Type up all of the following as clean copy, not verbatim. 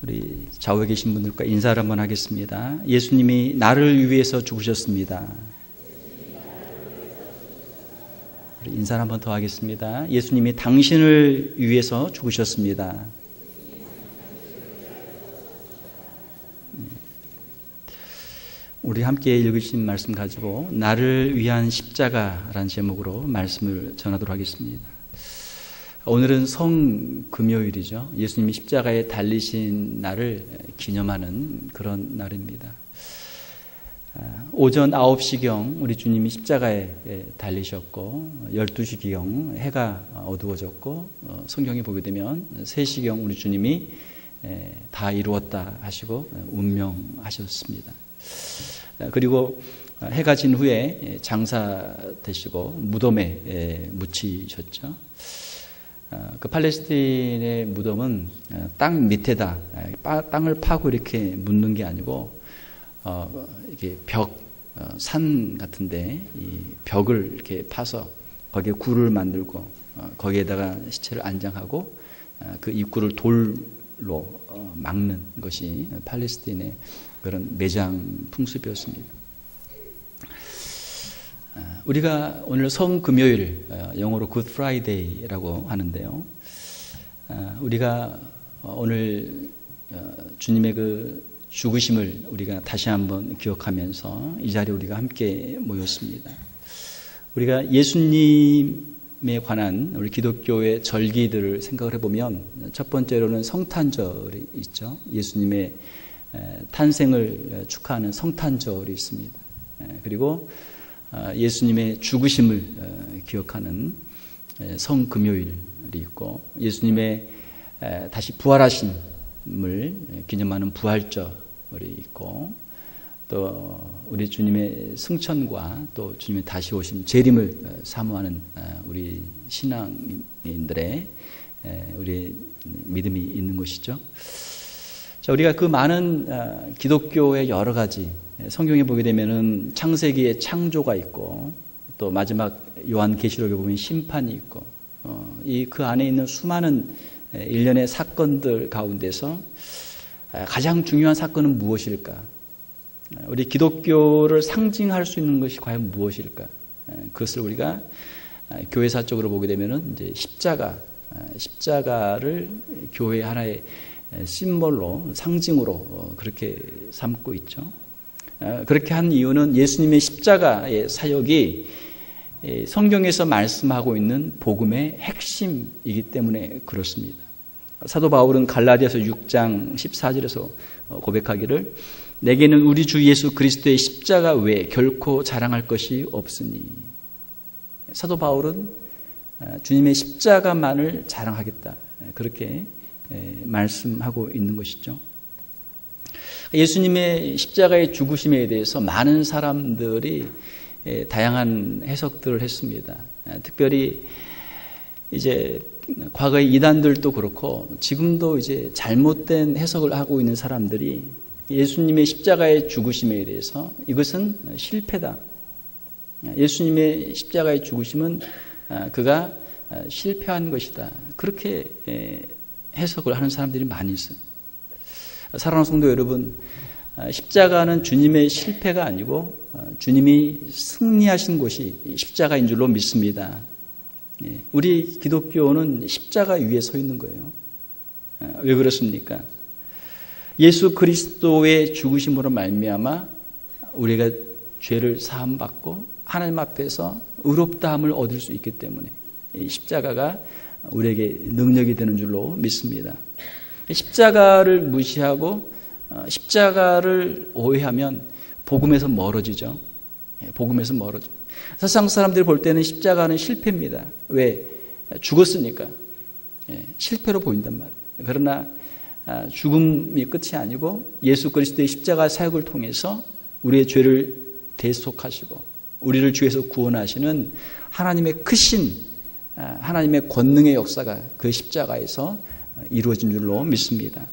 우리 좌우에 계신 분들과 인사를 한번 하겠습니다. 예수님이 나를 위해서 죽으셨습니다. 우리 인사를 한번 더 하겠습니다. 예수님이 당신을 위해서 죽으셨습니다. 우리 함께 읽으신 말씀 가지고 나를 위한 십자가라는 제목으로 말씀을 전하도록 하겠습니다. 오늘은 성금요일이죠. 예수님이 십자가에 달리신 날을 기념하는 그런 날입니다. 오전 9시경 우리 주님이 십자가에 달리셨고 12시경 해가 어두워졌고 성경에 보게 되면 3시경 우리 주님이 다 이루었다 하시고 운명하셨습니다. 그리고 해가 진 후에 장사되시고 무덤에 묻히셨죠. 그 팔레스틴의 무덤은 땅 밑에다 땅을 파고 이렇게 묻는 게 아니고 이게 산 같은데 이 벽을 이렇게 파서 거기에 굴을 만들고 거기에다가 시체를 안장하고 그 입구를 돌로 막는 것이 팔레스틴의 그런 매장 풍습이었습니다. 우리가 오늘 성금요일, 영어로 Good Friday라고 하는데요. 우리가 오늘 주님의 그 죽으심을 우리가 다시 한번 기억하면서 이 자리에 우리가 함께 모였습니다. 우리가 예수님에 관한 우리 기독교의 절기들을 생각을 해보면 첫 번째로는 성탄절이 있죠. 예수님의 탄생을 축하하는 성탄절이 있습니다. 그리고 예수님의 죽으심을 기억하는 성금요일이 있고 예수님의 다시 부활하심을 기념하는 부활절이 있고 또 우리 주님의 승천과 또 주님의 다시 오심 재림을 사모하는 우리 신앙인들의 우리 믿음이 있는 것이죠. 자, 우리가 그 많은 기독교의 여러 가지 성경에 보게 되면은 창세기에 창조가 있고 또 마지막 요한계시록에 보면 심판이 있고 이 그 안에 있는 수많은 일련의 사건들 가운데서 가장 중요한 사건은 무엇일까? 우리 기독교를 상징할 수 있는 것이 과연 무엇일까? 그것을 우리가 교회사적으로 보게 되면은 이제 십자가를 교회 하나의 심볼로 상징으로 그렇게 삼고 있죠. 그렇게 한 이유는 예수님의 십자가의 사역이 성경에서 말씀하고 있는 복음의 핵심이기 때문에 그렇습니다. 사도 바울은 갈라디아서 6장 14절에서 고백하기를 내게는 우리 주 예수 그리스도의 십자가 외에 결코 자랑할 것이 없으니 사도 바울은 주님의 십자가만을 자랑하겠다 그렇게 말씀하고 있는 것이죠. 예수님의 십자가의 죽으심에 대해서 많은 사람들이 다양한 해석들을 했습니다. 특별히 이제 과거의 이단들도 그렇고 지금도 이제 잘못된 해석을 하고 있는 사람들이 예수님의 십자가의 죽으심에 대해서 이것은 실패다. 예수님의 십자가의 죽으심은 그가 실패한 것이다. 그렇게 해석을 하는 사람들이 많이 있어요. 사랑하는 성도 여러분, 십자가는 주님의 실패가 아니고 주님이 승리하신 곳이 십자가인 줄로 믿습니다. 우리 기독교는 십자가 위에 서 있는 거예요. 왜 그렇습니까? 예수 그리스도의 죽으심으로 말미암아 우리가 죄를 사함받고 하나님 앞에서 의롭다함을 얻을 수 있기 때문에 십자가가 우리에게 능력이 되는 줄로 믿습니다. 십자가를 무시하고 십자가를 오해하면 복음에서 멀어지죠. 복음에서 멀어져. 세상 사람들이 볼 때는 십자가는 실패입니다. 왜? 죽었으니까. 실패로 보인단 말이에요. 그러나 죽음이 끝이 아니고 예수 그리스도의 십자가 사역을 통해서 우리의 죄를 대속하시고 우리를 죄에서 구원하시는 하나님의 크신 하나님의 권능의 역사가 그 십자가에서 이루어진 줄로 믿습니다.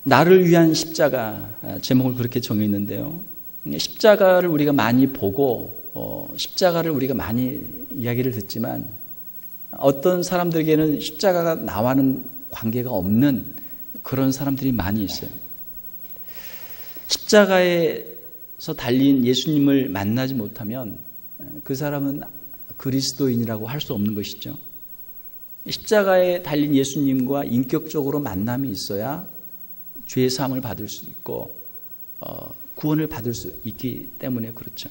나를 위한 십자가 제목을 그렇게 정했는데요. 십자가를 우리가 많이 보고 십자가를 우리가 많이 이야기를 듣지만 어떤 사람들에게는 십자가가 나와는 관계가 없는 그런 사람들이 많이 있어요. 십자가에서 달린 예수님을 만나지 못하면 그 사람은 그리스도인이라고 할 수 없는 것이죠. 십자가에 달린 예수님과 인격적으로 만남이 있어야 죄의 사함을 받을 수 있고 구원을 받을 수 있기 때문에 그렇죠.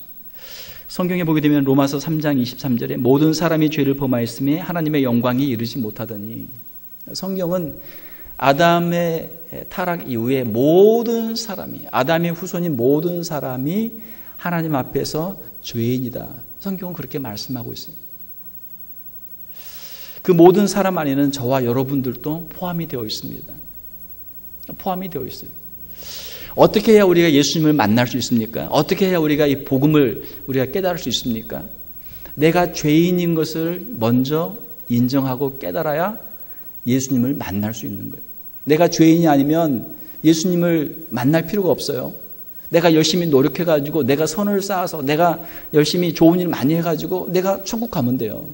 성경에 보게 되면 로마서 3장 23절에 모든 사람이 죄를 범하였음에 하나님의 영광이 이르지 못하더니, 성경은 아담의 타락 이후에 모든 사람이, 아담의 후손인 모든 사람이 하나님 앞에서 죄인이다. 성경은 그렇게 말씀하고 있어요. 그 모든 사람 안에는 저와 여러분들도 포함이 되어 있습니다. 포함이 되어 있어요. 어떻게 해야 우리가 예수님을 만날 수 있습니까? 어떻게 해야 우리가 이 복음을 우리가 깨달을 수 있습니까? 내가 죄인인 것을 먼저 인정하고 깨달아야 예수님을 만날 수 있는 거예요. 내가 죄인이 아니면 예수님을 만날 필요가 없어요. 내가 열심히 노력해가지고 내가 선을 쌓아서 내가 열심히 좋은 일 많이 해가지고 내가 천국 가면 돼요.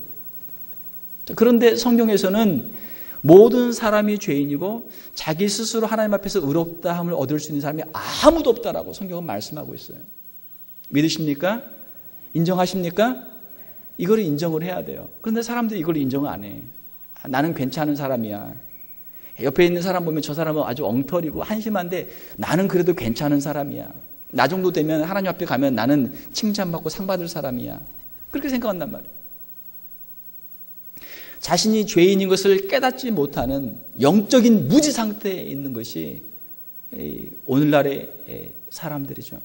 그런데 성경에서는 모든 사람이 죄인이고 자기 스스로 하나님 앞에서 의롭다함을 얻을 수 있는 사람이 아무도 없다라고 성경은 말씀하고 있어요. 믿으십니까? 인정하십니까? 이걸 인정을 해야 돼요. 그런데 사람들이 이걸 인정을 안 해. 나는 괜찮은 사람이야. 옆에 있는 사람 보면 저 사람은 아주 엉터리고 한심한데 나는 그래도 괜찮은 사람이야. 나 정도 되면 하나님 앞에 가면 나는 칭찬받고 상 받을 사람이야. 그렇게 생각한단 말이에요. 자신이 죄인인 것을 깨닫지 못하는 영적인 무지 상태에 있는 것이 오늘날의 사람들이죠.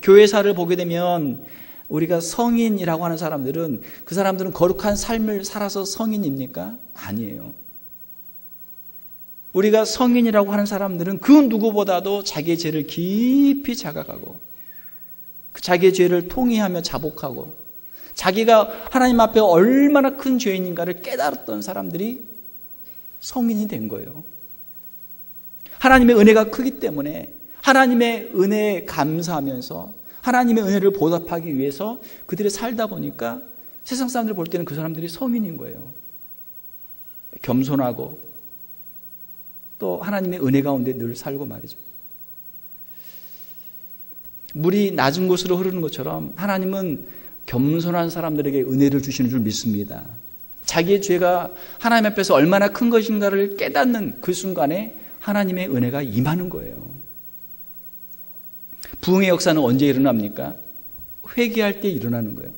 교회사를 보게 되면 우리가 성인이라고 하는 사람들은, 그 사람들은 거룩한 삶을 살아서 성인입니까? 아니에요. 우리가 성인이라고 하는 사람들은 그 누구보다도 자기의 죄를 깊이 자각하고 자기의 죄를 통회하며 자복하고 자기가 하나님 앞에 얼마나 큰 죄인인가를 깨달았던 사람들이 성인이 된 거예요. 하나님의 은혜가 크기 때문에 하나님의 은혜에 감사하면서 하나님의 은혜를 보답하기 위해서 그들이 살다 보니까 세상 사람들 볼 때는 그 사람들이 성인인 거예요. 겸손하고 또 하나님의 은혜 가운데 늘 살고 말이죠. 물이 낮은 곳으로 흐르는 것처럼 하나님은 겸손한 사람들에게 은혜를 주시는 줄 믿습니다. 자기의 죄가 하나님 앞에서 얼마나 큰 것인가를 깨닫는 그 순간에 하나님의 은혜가 임하는 거예요. 부흥의 역사는 언제 일어납니까? 회개할 때 일어나는 거예요.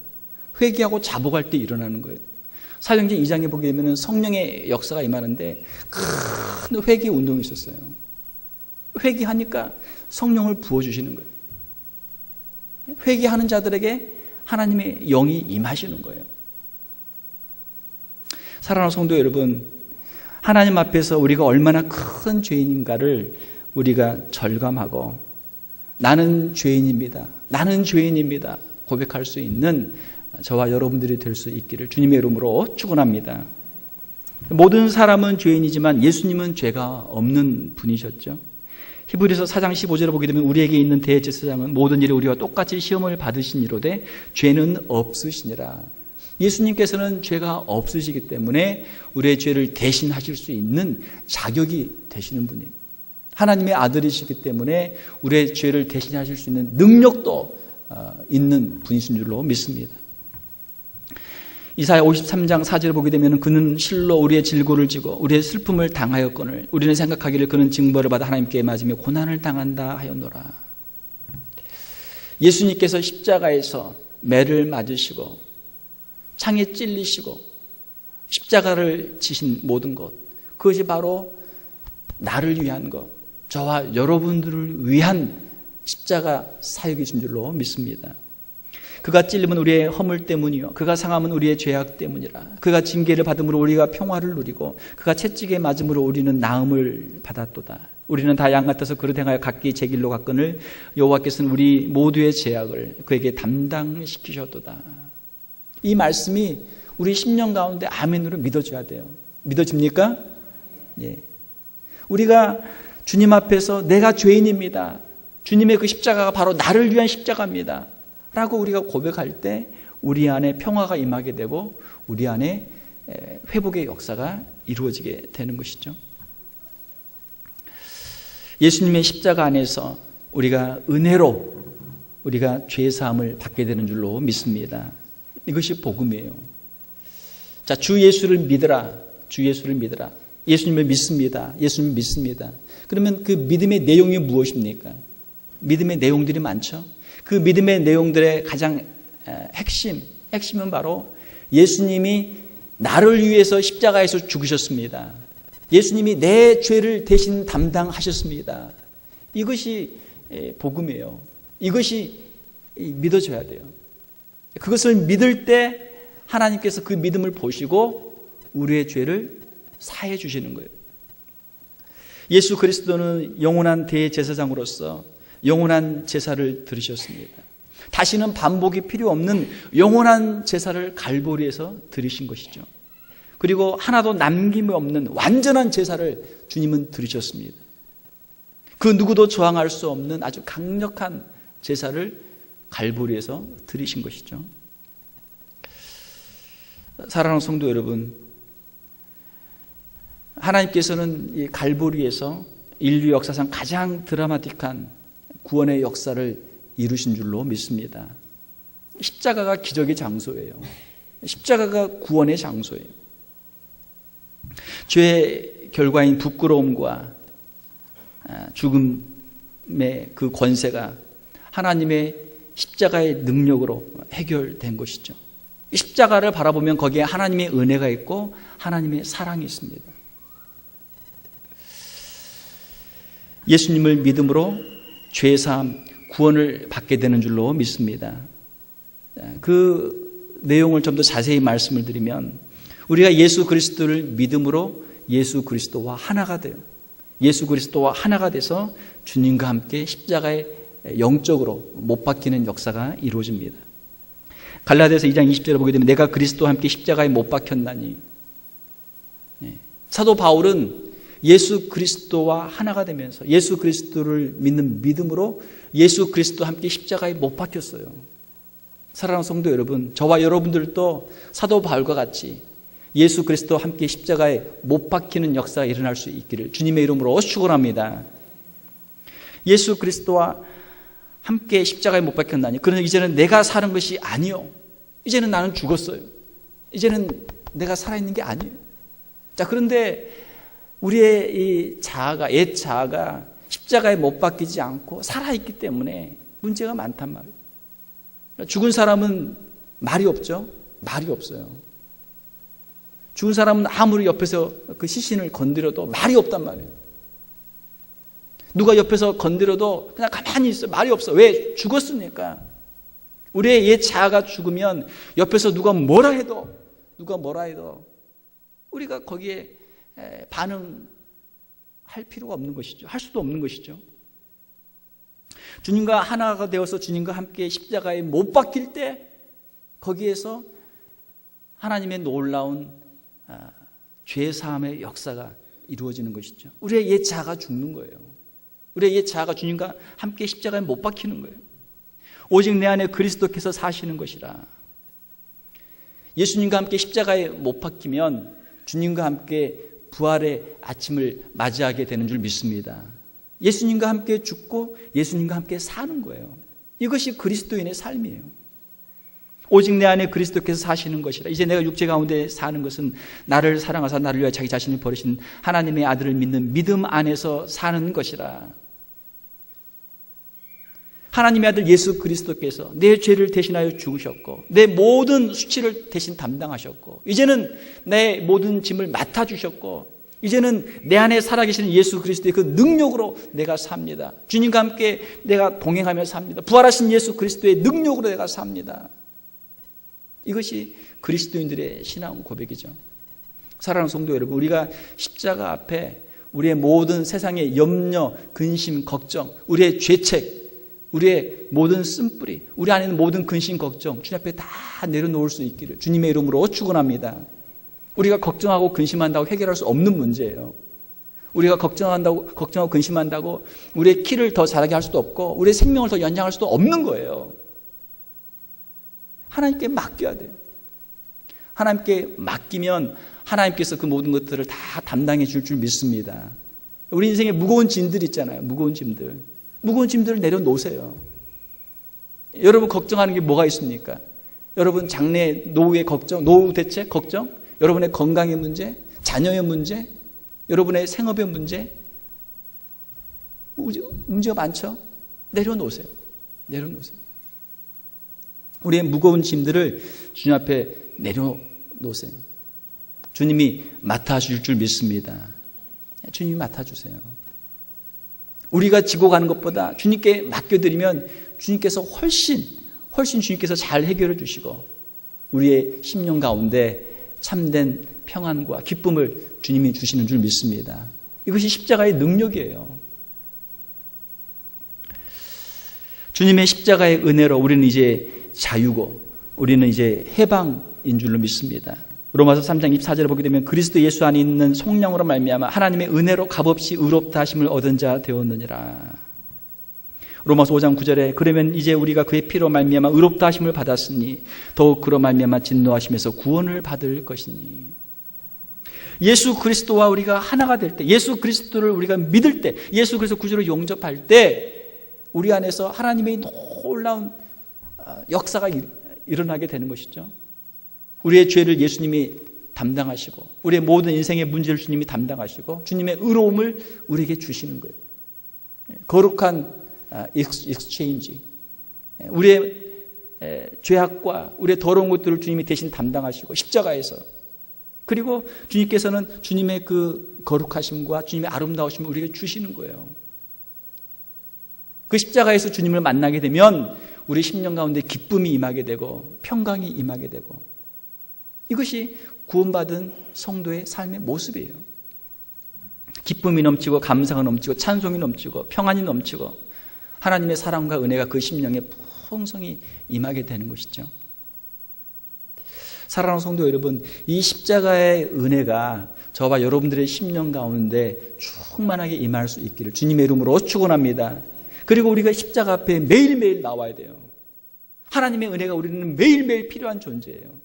회개하고 자복할 때 일어나는 거예요. 사도행전 2장에 보게 되면 성령의 역사가 임하는데 큰 회개 운동이 있었어요. 회개하니까 성령을 부어주시는 거예요. 회개하는 자들에게 하나님의 영이 임하시는 거예요. 사랑하는 성도 여러분, 하나님 앞에서 우리가 얼마나 큰 죄인인가를 우리가 절감하고 나는 죄인입니다, 나는 죄인입니다 고백할 수 있는 저와 여러분들이 될 수 있기를 주님의 이름으로 축원합니다. 모든 사람은 죄인이지만 예수님은 죄가 없는 분이셨죠. 히브리서 4장 15절을 보게 되면 우리에게 있는 대제사장은 모든 일에 우리와 똑같이 시험을 받으신 이로되 죄는 없으시니라. 예수님께서는 죄가 없으시기 때문에 우리의 죄를 대신하실 수 있는 자격이 되시는 분이에요. 하나님의 아들이시기 때문에 우리의 죄를 대신하실 수 있는 능력도 있는 분이신 줄로 믿습니다. 이사야 53장 4절을 보게 되면 그는 실로 우리의 질고를 지고 우리의 슬픔을 당하였거늘 우리는 생각하기를 그는 징벌을 받아 하나님께 맞으며 고난을 당한다 하였노라. 예수님께서 십자가에서 매를 맞으시고 창에 찔리시고 십자가를 지신 모든 것, 그것이 바로 나를 위한 것, 저와 여러분들을 위한 십자가 사역이신 줄로 믿습니다. 그가 찔림은 우리의 허물 때문이요 그가 상함은 우리의 죄악 때문이라. 그가 징계를 받음으로 우리가 평화를 누리고 그가 채찍에 맞음으로 우리는 나음을 받았도다. 우리는 다 양 같아서 그릇 행하여 각기 제 길로 갔거늘 여호와께서는 우리 모두의 죄악을 그에게 담당시키셨도다. 이 말씀이 우리 심령 가운데 아멘으로 믿어져야 돼요. 믿어집니까? 예. 우리가 주님 앞에서 내가 죄인입니다, 주님의 그 십자가가 바로 나를 위한 십자가입니다 라고 우리가 고백할 때 우리 안에 평화가 임하게 되고 우리 안에 회복의 역사가 이루어지게 되는 것이죠. 예수님의 십자가 안에서 우리가 은혜로 우리가 죄 사함을 받게 되는 줄로 믿습니다. 이것이 복음이에요. 자, 주 예수를 믿으라. 주 예수를 믿으라. 예수님을 믿습니다. 예수님을 믿습니다. 그러면 그 믿음의 내용이 무엇입니까? 믿음의 내용들이 많죠. 그 믿음의 내용들의 가장 핵심은 바로 예수님이 나를 위해서 십자가에서 죽으셨습니다. 예수님이 내 죄를 대신 담당하셨습니다. 이것이 복음이에요. 이것이 믿어져야 돼요. 그것을 믿을 때 하나님께서 그 믿음을 보시고 우리의 죄를 사해 주시는 거예요. 예수 그리스도는 영원한 대제사장으로서 영원한 제사를 드리셨습니다. 다시는 반복이 필요 없는 영원한 제사를 갈보리에서 드리신 것이죠. 그리고 하나도 남김이 없는 완전한 제사를 주님은 드리셨습니다. 그 누구도 저항할 수 없는 아주 강력한 제사를 갈보리에서 드리신 것이죠. 사랑하는 성도 여러분, 하나님께서는 이 갈보리에서 인류 역사상 가장 드라마틱한 구원의 역사를 이루신 줄로 믿습니다. 십자가가 기적의 장소예요. 십자가가 구원의 장소예요. 죄의 결과인 부끄러움과 죽음의 그 권세가 하나님의 십자가의 능력으로 해결된 것이죠. 십자가를 바라보면 거기에 하나님의 은혜가 있고 하나님의 사랑이 있습니다. 예수님을 믿음으로 죄사함, 구원을 받게 되는 줄로 믿습니다. 그 내용을 좀 더 자세히 말씀을 드리면 우리가 예수 그리스도를 믿음으로 예수 그리스도와 하나가 돼요. 예수 그리스도와 하나가 돼서 주님과 함께 십자가에 영적으로 못 박히는 역사가 이루어집니다. 갈라디아서 2장 20절을 보게 되면 내가 그리스도와 함께 십자가에 못 박혔나니, 사도 바울은 예수 그리스도와 하나가 되면서 예수 그리스도를 믿는 믿음으로 예수 그리스도와 함께 십자가에 못 박혔어요. 사랑하는 성도 여러분, 저와 여러분들도 사도 바울과 같이 예수 그리스도와 함께 십자가에 못 박히는 역사가 일어날 수 있기를 주님의 이름으로 축원합니다. 예수 그리스도와 함께 십자가에 못 박혔나니 그러나 이제는 내가 사는 것이 아니요, 이제는 나는 죽었어요. 이제는 내가 살아있는 게 아니에요. 자, 그런데 우리의 이 자아가, 옛 자아가 십자가에 못 박히지 않고 살아있기 때문에 문제가 많단 말이에요. 죽은 사람은 말이 없죠. 말이 없어요. 죽은 사람은 아무리 옆에서 그 시신을 건드려도 말이 없단 말이에요. 누가 옆에서 건드려도 그냥 가만히 있어요. 말이 없어. 왜? 죽었으니까. 우리의 옛 자아가 죽으면 옆에서 누가 뭐라 해도 우리가 거기에 반응할 필요가 없는 것이죠. 할 수도 없는 것이죠. 주님과 하나가 되어서 주님과 함께 십자가에 못 박힐 때 거기에서 하나님의 놀라운 죄사함의 역사가 이루어지는 것이죠. 우리의 옛 자아가 죽는 거예요. 우리의 옛 자아가 주님과 함께 십자가에 못 박히는 거예요. 오직 내 안에 그리스도께서 사시는 것이라. 예수님과 함께 십자가에 못 박히면 주님과 함께 부활의 아침을 맞이하게 되는 줄 믿습니다. 예수님과 함께 죽고 예수님과 함께 사는 거예요. 이것이 그리스도인의 삶이에요. 오직 내 안에 그리스도께서 사시는 것이라. 이제 내가 육체 가운데 사는 것은 나를 사랑하사 나를 위하여 자기 자신을 버리신 하나님의 아들을 믿는 믿음 안에서 사는 것이라. 하나님의 아들 예수 그리스도께서 내 죄를 대신하여 죽으셨고 내 모든 수치를 대신 담당하셨고 이제는 내 모든 짐을 맡아주셨고 이제는 내 안에 살아계시는 예수 그리스도의 그 능력으로 내가 삽니다. 주님과 함께 내가 동행하며 삽니다. 부활하신 예수 그리스도의 능력으로 내가 삽니다. 이것이 그리스도인들의 신앙 고백이죠. 사랑하는 성도 여러분, 우리가 십자가 앞에 우리의 모든 세상의 염려, 근심, 걱정, 우리의 죄책, 우리의 모든 쓴뿌리, 우리 안에 있는 모든 근심, 걱정 주님 앞에 다 내려놓을 수 있기를 주님의 이름으로 축원합니다. 우리가 걱정하고 근심한다고 해결할 수 없는 문제예요. 우리가 걱정하고 근심한다고 우리의 키를 더 자라게 할 수도 없고 우리의 생명을 더 연장할 수도 없는 거예요. 하나님께 맡겨야 돼요. 하나님께 맡기면 하나님께서 그 모든 것들을 다 담당해 줄 줄 믿습니다. 우리 인생에 무거운 짐들 있잖아요. 무거운 짐들을 내려놓으세요. 여러분 걱정하는 게 뭐가 있습니까? 여러분 장래 노후의 걱정, 노후 대책 걱정, 여러분의 건강의 문제, 자녀의 문제, 여러분의 생업의 문제, 문제가 많죠? 내려놓으세요. 우리의 무거운 짐들을 주님 앞에 내려놓으세요. 주님이 맡아주실 줄 믿습니다. 주님이 맡아주세요. 우리가 지고 가는 것보다 주님께 맡겨드리면 주님께서 훨씬 주님께서 잘 해결해 주시고 우리의 심령 가운데 참된 평안과 기쁨을 주님이 주시는 줄 믿습니다. 이것이 십자가의 능력이에요. 주님의 십자가의 은혜로 우리는 이제 자유고 우리는 이제 해방인 줄로 믿습니다. 로마서 3장 24절을 보게 되면 그리스도 예수 안에 있는 성령으로 말미암아 하나님의 은혜로 값없이 의롭다 하심을 얻은 자 되었느니라. 로마서 5장 9절에 그러면 이제 우리가 그의 피로 말미암아 의롭다 하심을 받았으니 더욱 그로 말미암아 진노하심에서 구원을 받을 것이니. 예수 그리스도와 우리가 하나가 될 때, 예수 그리스도를 우리가 믿을 때, 예수 그리스도 구주로 영접할 때 우리 안에서 하나님의 놀라운 역사가 일어나게 되는 것이죠. 우리의 죄를 예수님이 담당하시고 우리의 모든 인생의 문제를 주님이 담당하시고 주님의 의로움을 우리에게 주시는 거예요. 거룩한 익스체인지, 우리의 죄악과 우리의 더러운 것들을 주님이 대신 담당하시고 십자가에서, 그리고 주님께서는 주님의 그 거룩하심과 주님의 아름다우심을 우리에게 주시는 거예요. 그 십자가에서 주님을 만나게 되면 우리 심령 가운데 기쁨이 임하게 되고 평강이 임하게 되고, 이것이 구원받은 성도의 삶의 모습이에요. 기쁨이 넘치고 감사가 넘치고 찬송이 넘치고 평안이 넘치고 하나님의 사랑과 은혜가 그 심령에 풍성히 임하게 되는 것이죠. 사랑하는 성도 여러분, 이 십자가의 은혜가 저와 여러분들의 심령 가운데 충만하게 임할 수 있기를 주님의 이름으로 축원합니다. 그리고 우리가 십자가 앞에 매일매일 나와야 돼요. 하나님의 은혜가 우리는 매일매일 필요한 존재예요.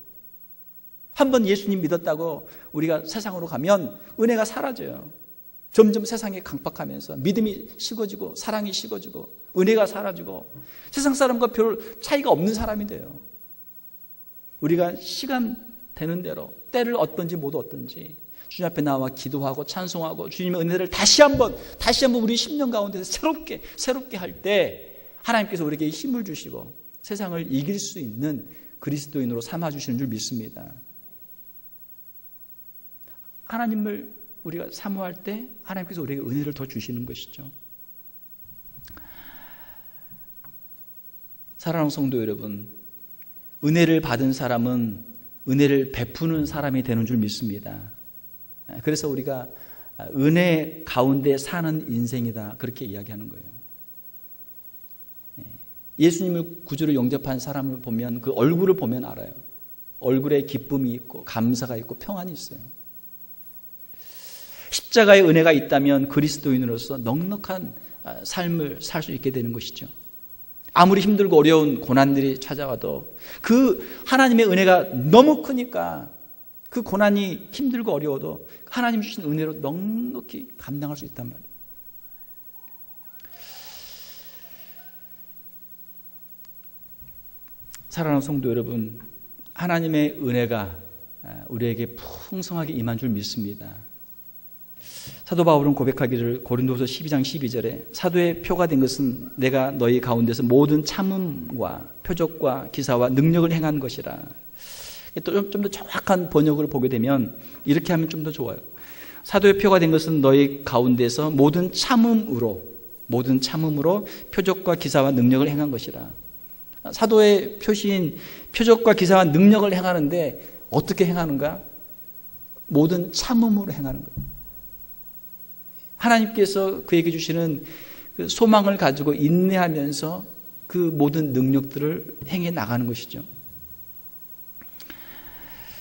한번 예수님 믿었다고 우리가 세상으로 가면 은혜가 사라져요. 점점 세상에 강박하면서 믿음이 식어지고 사랑이 식어지고 은혜가 사라지고 세상 사람과 별 차이가 없는 사람이 돼요. 우리가 시간 되는 대로 때를 얻든지 못 얻든지 주님 앞에 나와 기도하고 찬송하고 주님의 은혜를 다시 한번 우리 심령 가운데서 새롭게 할 때 하나님께서 우리에게 힘을 주시고 세상을 이길 수 있는 그리스도인으로 삼아주시는 줄 믿습니다. 하나님을 우리가 사모할 때 하나님께서 우리에게 은혜를 더 주시는 것이죠. 사랑하는 성도 여러분, 은혜를 받은 사람은 은혜를 베푸는 사람이 되는 줄 믿습니다. 그래서 우리가 은혜 가운데 사는 인생이다, 그렇게 이야기하는 거예요. 예수님을 구주로 영접한 사람을 보면 그 얼굴을 보면 알아요. 얼굴에 기쁨이 있고 감사가 있고 평안이 있어요. 십자가의 은혜가 있다면 그리스도인으로서 넉넉한 삶을 살 수 있게 되는 것이죠. 아무리 힘들고 어려운 고난들이 찾아와도 그 하나님의 은혜가 너무 크니까 그 고난이 힘들고 어려워도 하나님 주신 은혜로 넉넉히 감당할 수 있단 말이에요. 사랑하는 성도 여러분, 하나님의 은혜가 우리에게 풍성하게 임한 줄 믿습니다. 사도 바울은 고백하기를 고린도서 12장 12절에 사도의 표가 된 것은 내가 너희 가운데서 모든 참음과 표적과 기사와 능력을 행한 것이라. 또 좀 더 정확한 번역을 보게 되면 이렇게 하면 좀 더 좋아요. 사도의 표가 된 것은 너희 가운데서 모든 참음으로 표적과 기사와 능력을 행한 것이라. 사도의 표시인 표적과 기사와 능력을 행하는데 어떻게 행하는가? 모든 참음으로 행하는 거예요. 하나님께서 그에게 주시는 그 소망을 가지고 인내하면서 그 모든 능력들을 행해 나가는 것이죠.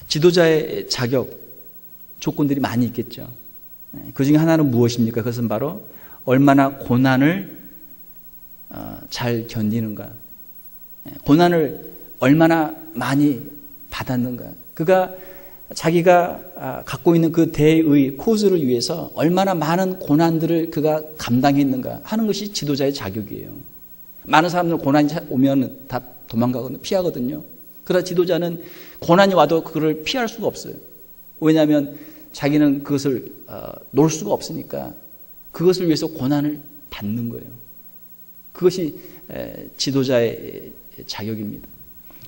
지도자의 자격, 조건들이 많이 있겠죠. 그 중에 하나는 무엇입니까? 그것은 바로 얼마나 고난을 잘 견디는가, 고난을 얼마나 많이 받았는가, 그가 자기가 갖고 있는 그 대의 코스를 위해서 얼마나 많은 고난들을 그가 감당했는가 하는 것이 지도자의 자격이에요. 많은 사람들 고난이 오면 다 도망가거든요. 피하거든요. 그러나 지도자는 고난이 와도 그걸 피할 수가 없어요. 왜냐하면 자기는 그것을 놓을 수가 없으니까 그것을 위해서 고난을 받는 거예요. 그것이 지도자의 자격입니다.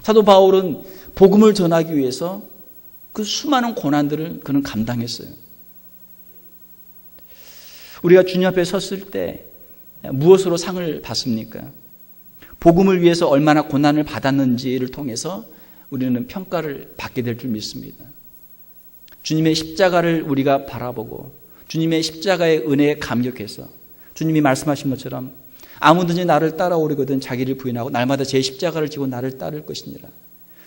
사도 바울은 복음을 전하기 위해서 그 수많은 고난들을 그는 감당했어요. 우리가 주님 앞에 섰을 때 무엇으로 상을 받습니까? 복음을 위해서 얼마나 고난을 받았는지를 통해서 우리는 평가를 받게 될 줄 믿습니다. 주님의 십자가를 우리가 바라보고 주님의 십자가의 은혜에 감격해서 주님이 말씀하신 것처럼 아무든지 나를 따라오려거든 자기를 부인하고 날마다 제 십자가를 지고 나를 따를 것이니라.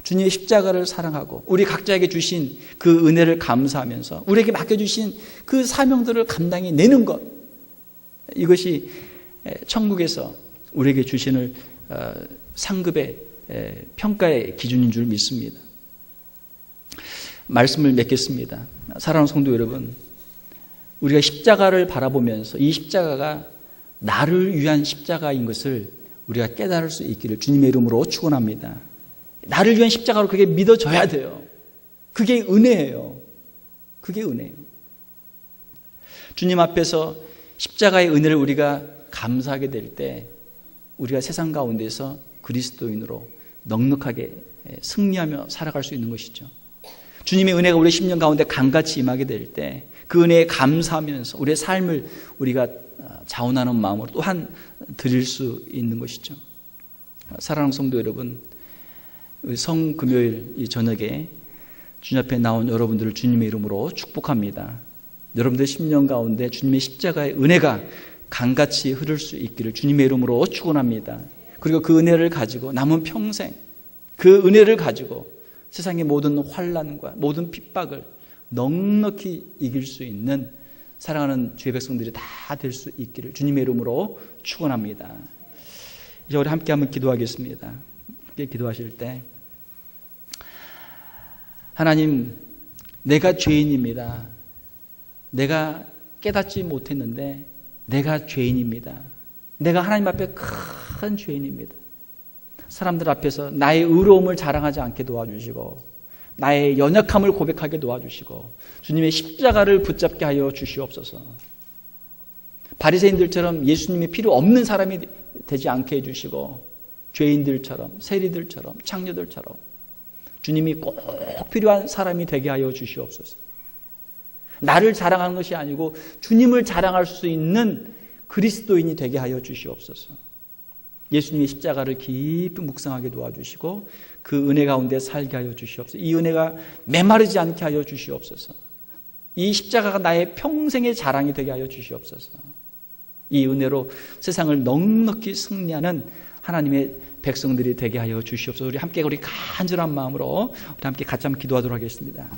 주님의 십자가를 사랑하고 우리 각자에게 주신 그 은혜를 감사하면서 우리에게 맡겨주신 그 사명들을 감당해 내는 것, 이것이 천국에서 우리에게 주시는 상급의 평가의 기준인 줄 믿습니다. 말씀을 맺겠습니다. 사랑하는 성도 여러분, 우리가 십자가를 바라보면서 이 십자가가 나를 위한 십자가인 것을 우리가 깨달을 수 있기를 주님의 이름으로 축원합니다. 나를 위한 십자가로 그게 믿어져야 돼요. 그게 은혜예요. 그게 은혜예요. 주님 앞에서 십자가의 은혜를 우리가 감사하게 될 때 우리가 세상 가운데서 그리스도인으로 넉넉하게 승리하며 살아갈 수 있는 것이죠. 주님의 은혜가 우리의 심령 가운데 강같이 임하게 될 때 그 은혜에 감사하면서 우리의 삶을 우리가 자원하는 마음으로 또한 드릴 수 있는 것이죠. 사랑하는 성도 여러분, 성금요일 이 저녁에 주님 앞에 나온 여러분들을 주님의 이름으로 축복합니다. 여러분들의 심령 가운데 주님의 십자가의 은혜가 강같이 흐를 수 있기를 주님의 이름으로 축원합니다. 그리고 그 은혜를 가지고 남은 평생 그 은혜를 가지고 세상의 모든 환난과 모든 핍박을 넉넉히 이길 수 있는 사랑하는 주의 백성들이 다 될 수 있기를 주님의 이름으로 축원합니다. 이제 우리 함께 한번 기도하겠습니다. 함께 기도하실 때 하나님, 내가 죄인입니다. 내가 깨닫지 못했는데 내가 죄인입니다. 내가 하나님 앞에 큰 죄인입니다. 사람들 앞에서 나의 의로움을 자랑하지 않게 도와주시고 나의 연약함을 고백하게 도와주시고 주님의 십자가를 붙잡게 하여 주시옵소서. 바리새인들처럼 예수님이 필요 없는 사람이 되지 않게 해주시고 죄인들처럼 세리들처럼 창녀들처럼 주님이 꼭 필요한 사람이 되게 하여 주시옵소서. 나를 자랑하는 것이 아니고 주님을 자랑할 수 있는 그리스도인이 되게 하여 주시옵소서. 예수님의 십자가를 깊이 묵상하게 도와주시고 그 은혜 가운데 살게 하여 주시옵소서. 이 은혜가 메마르지 않게 하여 주시옵소서. 이 십자가가 나의 평생의 자랑이 되게 하여 주시옵소서. 이 은혜로 세상을 넉넉히 승리하는 하나님의 백성들이 되게 하여 주시옵소서. 우리 함께 우리 간절한 마음으로 우리 함께 같이 한번 기도하도록 하겠습니다.